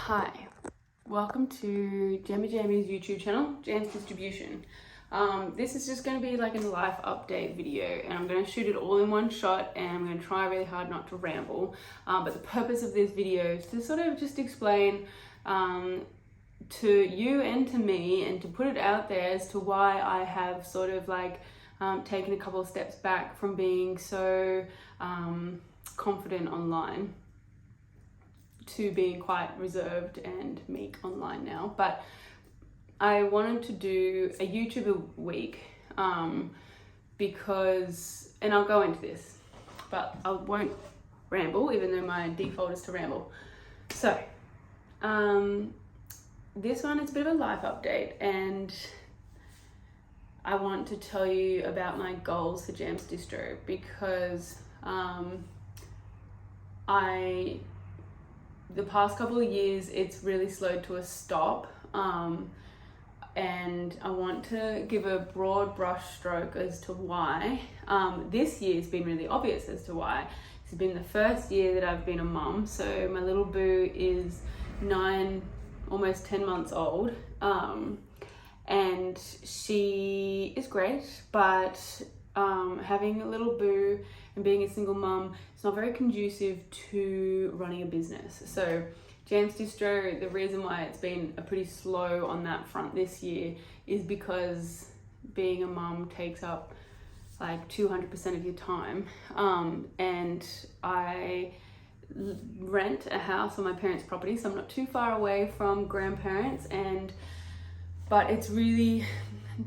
Hi, welcome to Jambz's YouTube channel, Jambz Distribution. This is just going to be like a life update video, and I'm going to shoot it all in one shot, and I'm going to try really hard not to ramble. But the purpose of this video is to sort of just explain to you and to me, and to put it out there as to why I have sort of like taken a couple of steps back from being so confident online to being quite reserved and meek online now. But I wanted to do a YouTube a week because, and I'll go into this, but I won't ramble, even though my default is to ramble. So this one is a bit of a life update, and I want to tell you about my goals for jambz Distro, because the past couple of years it's really slowed to a stop, and I want to give a broad brush stroke as to why. This year's been really obvious as to why. It's been the first year that I've been a mum, so my little boo is 9, almost 10 months old, and she is great, but having a little boo and being a single mum, it's not very conducive to running a business. So jambz Distro, the reason why it's been a pretty slow on that front this year is because being a mum takes up like 200% of your time, and I rent a house on my parents' property, so I'm not too far away from grandparents, but it's really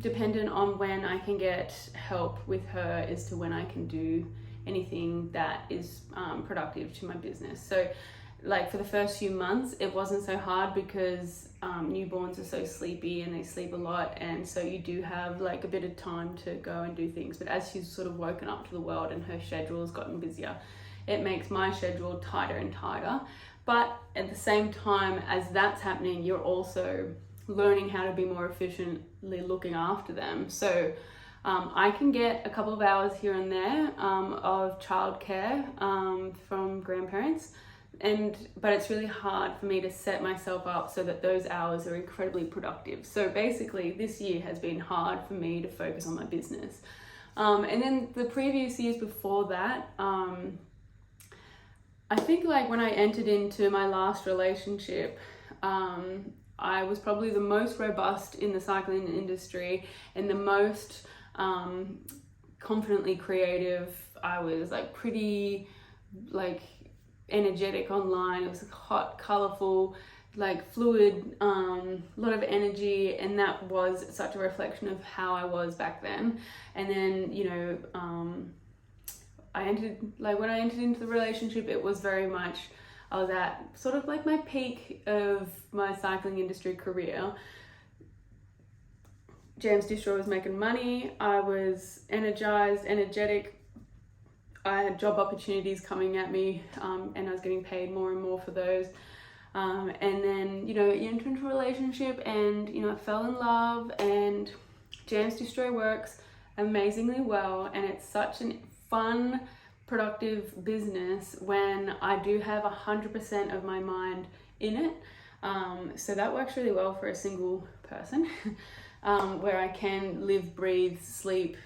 dependent on when I can get help with her as to when I can do anything that is productive to my business. So like for the first few months it wasn't so hard because newborns are so sleepy and they sleep a lot, and so you do have like a bit of time to go and do things. But as she's sort of woken up to the world and her schedule has gotten busier, it makes my schedule tighter and tighter. But at the same time as that's happening, you're also learning how to be more efficiently looking after them. So I can get a couple of hours here and there of childcare from grandparents, but it's really hard for me to set myself up so that those hours are incredibly productive. So basically this year has been hard for me to focus on my business. And then the previous years before that, I think like when I entered into my last relationship, I was probably the most robust in the cycling industry and the most confidently creative. I was like pretty like energetic online. It was hot, colorful, like fluid, lot of energy, and that was such a reflection of how I was back then. And then, you know, when I entered into the relationship, it was very much, I was at sort of like my peak of my cycling industry career. jambz Distro was making money. I was energized, energetic. I had job opportunities coming at me, and I was getting paid more and more for those. And then, you know, you enter into a relationship and, you know, I fell in love, and jambz Distro works amazingly well, and it's such a fun, productive business when I do have 100% of my mind in it. So that works really well for a single person, where I can live, breathe, sleep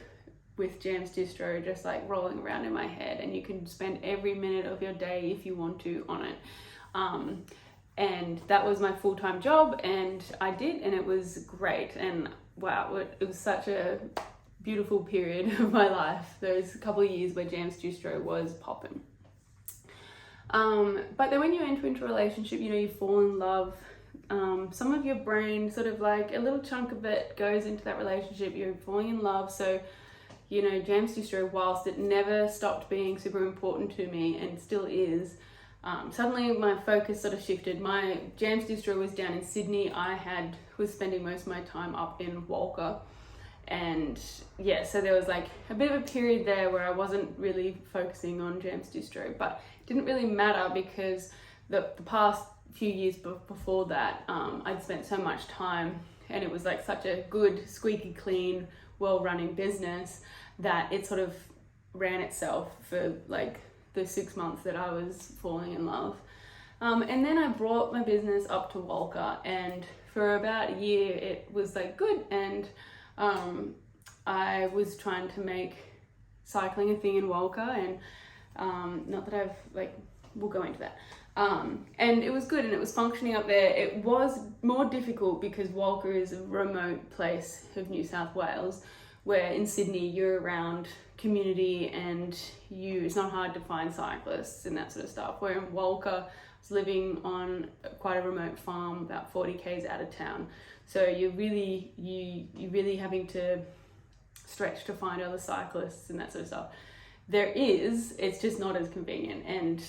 with jambz Distro just like rolling around in my head, and you can spend every minute of your day if you want to on it. And that was my full-time job, and I did, and it was great. And wow, it was such a beautiful period of my life, those couple of years where jambz Distro was popping. But then when you enter into a relationship, you know, you fall in love. Some of your brain, sort of like a little chunk of it goes into that relationship. You're falling in love. So, you know, jambz Distro, whilst it never stopped being super important to me and still is, suddenly my focus sort of shifted. My jambz Distro was down in Sydney. was spending most of my time up in Walker. And yeah, so there was like a bit of a period there where I wasn't really focusing on jambz Distro, but it didn't really matter because the past few years before that, I'd spent so much time, and it was like such a good, squeaky clean, well-running business that it sort of ran itself for like the 6 months that I was falling in love. And then I brought my business up to Walker, and for about a year it was like good, and I was trying to make cycling a thing in Walker, and not that we'll go into that. And it was good and it was functioning up there. It was more difficult because Walker is a remote place of New South Wales, where in Sydney you're around community and it's not hard to find cyclists and that sort of stuff. Where in Walker, I was living on quite a remote farm about 40 k's out of town. So you're really having to stretch to find other cyclists and that sort of stuff. It's just not as convenient. And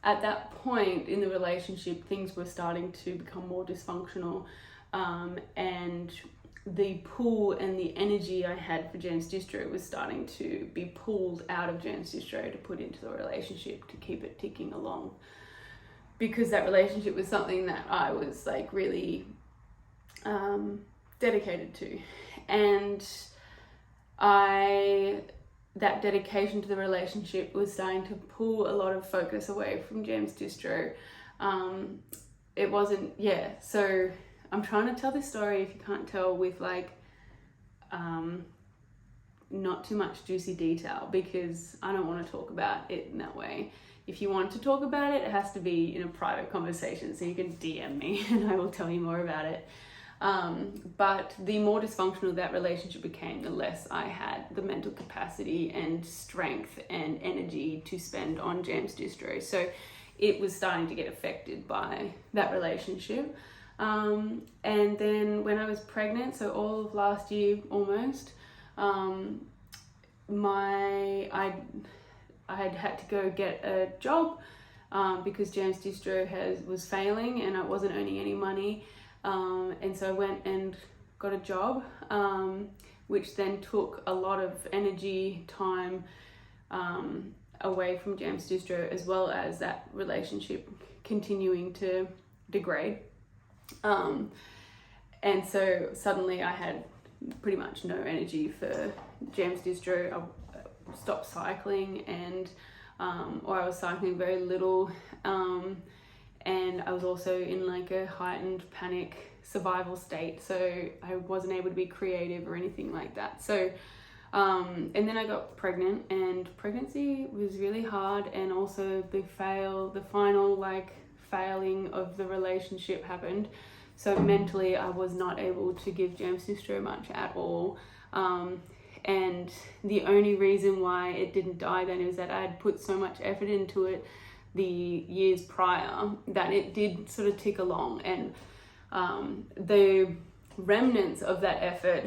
at that point in the relationship, things were starting to become more dysfunctional, and the pull and the energy I had for jambz distro was starting to be pulled out of jambz distro to put into the relationship to keep it ticking along, because that relationship was something that I was like really dedicated to, and that dedication to the relationship was starting to pull a lot of focus away from jambz distro. It wasn't, so I'm trying to tell this story, if you can't tell, with not too much juicy detail, because I don't want to talk about it in that way. If you want to talk about it, it has to be in a private conversation, so you can DM me and I will tell you more about it. But the more dysfunctional that relationship became, the less I had the mental capacity and strength and energy to spend on jambz distro. So it was starting to get affected by that relationship. And then when I was pregnant, so all of last year almost, I had to go get a job because jambz distro was failing and I wasn't earning any money. And so I went and got a job, which then took a lot of energy, time away from jambz distro, as well as that relationship continuing to degrade. And so suddenly I had pretty much no energy for jambz distro. I stopped cycling, or I was cycling very little. And I was also in like a heightened panic survival state, so I wasn't able to be creative or anything like that. So and then I got pregnant, and pregnancy was really hard, and also the final failing of the relationship happened. So mentally I was not able to give jambz distro much at all. And the only reason why it didn't die then is that I had put so much effort into it the years prior that it did sort of tick along, and the remnants of that effort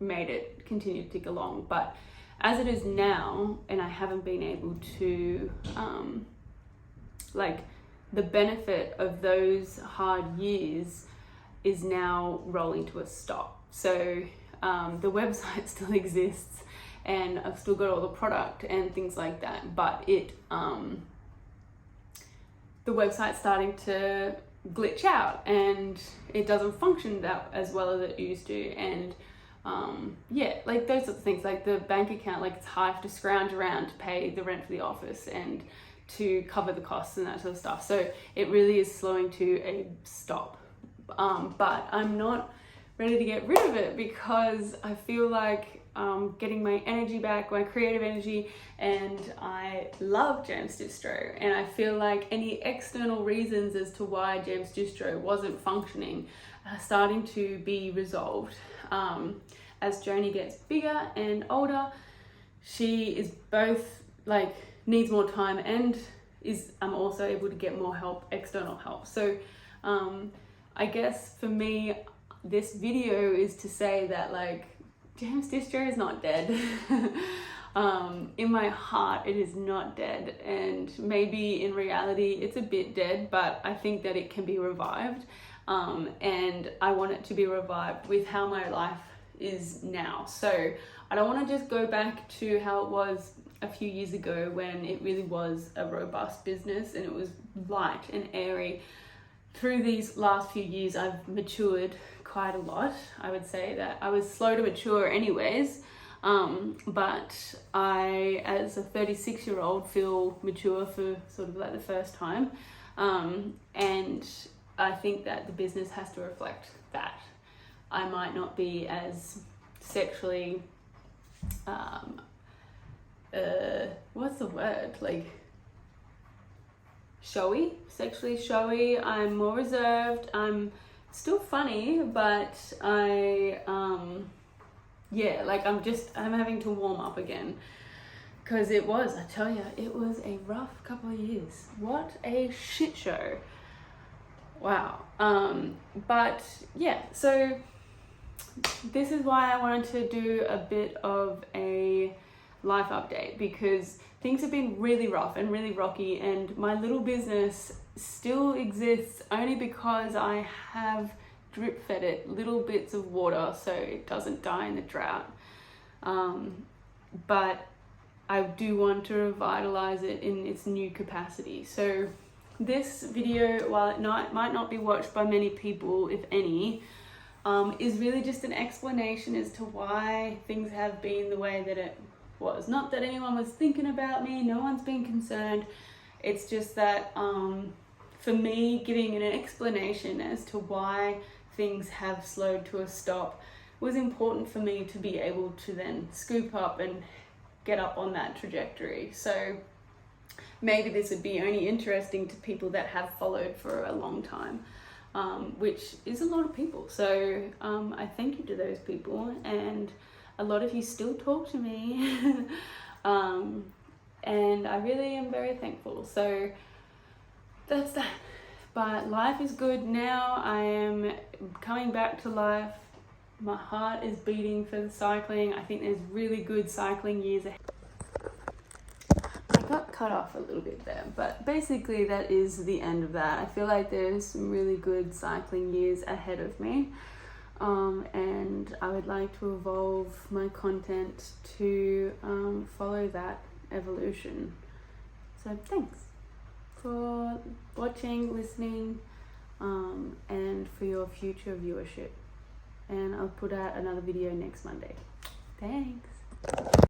made it continue to tick along. But as it is now, and I haven't been able to the benefit of those hard years is now rolling to a stop. So the website still exists, and I've still got all the product and things like that, but the website's starting to glitch out and it doesn't function as well as it used to. And those sorts of things, like the bank account, it's hard to scrounge around to pay the rent for the office and to cover the costs and that sort of stuff. So it really is slowing to a stop. But I'm not ready to get rid of it, because I feel like getting my energy back, my creative energy, and I love jambz distro, and I feel like any external reasons as to why jambz distro wasn't functioning are starting to be resolved. As Joni gets bigger and older, she is both needs more time, and I'm also able to get more help, external help. So I guess for me, this video is to say that jambz distro is not dead. In my heart, it is not dead, and maybe in reality it's a bit dead, but I think that it can be revived, and I want it to be revived with how my life is now. So I don't want to just go back to how it was a few years ago, when it really was a robust business and it was light and airy. Through these last few years, I've matured quite a lot. I would say that I was slow to mature anyways, But I, as a 36-year-old, feel mature for sort of like the first time. And I think that the business has to reflect that. I might not be as sexually, what's the word? Like, showy, sexually showy. I'm more reserved. I'm still funny, but I'm having to warm up again. Because I tell you, it was a rough couple of years. What a shit show. Wow. But yeah, so this is why I wanted to do a bit of a life update, because things have been really rough and really rocky, and my little business still exists only because I have drip fed it little bits of water so it doesn't die in the drought. But I do want to revitalize it in its new capacity. So this video, while it might not be watched by many people, if any, is really just an explanation as to why things have been the way that it was. Not that anyone was thinking about me, no one's been concerned. It's just that for me, giving an explanation as to why things have slowed to a stop was important for me to be able to then scoop up and get up on that trajectory. So maybe this would be only interesting to people that have followed for a long time, which is a lot of people. So I thank you to those people, and a lot of you still talk to me. And I really am very thankful. So that's that. But life is good now. I am coming back to life. My heart is beating for the cycling. I think there's really good cycling years ahead. I got cut off a little bit there, but basically that is the end of that. I feel like there's some really good cycling years ahead of me. And I would like to evolve my content to follow that evolution. So thanks for watching, listening, and for your future viewership. And I'll put out another video next Monday. Thanks.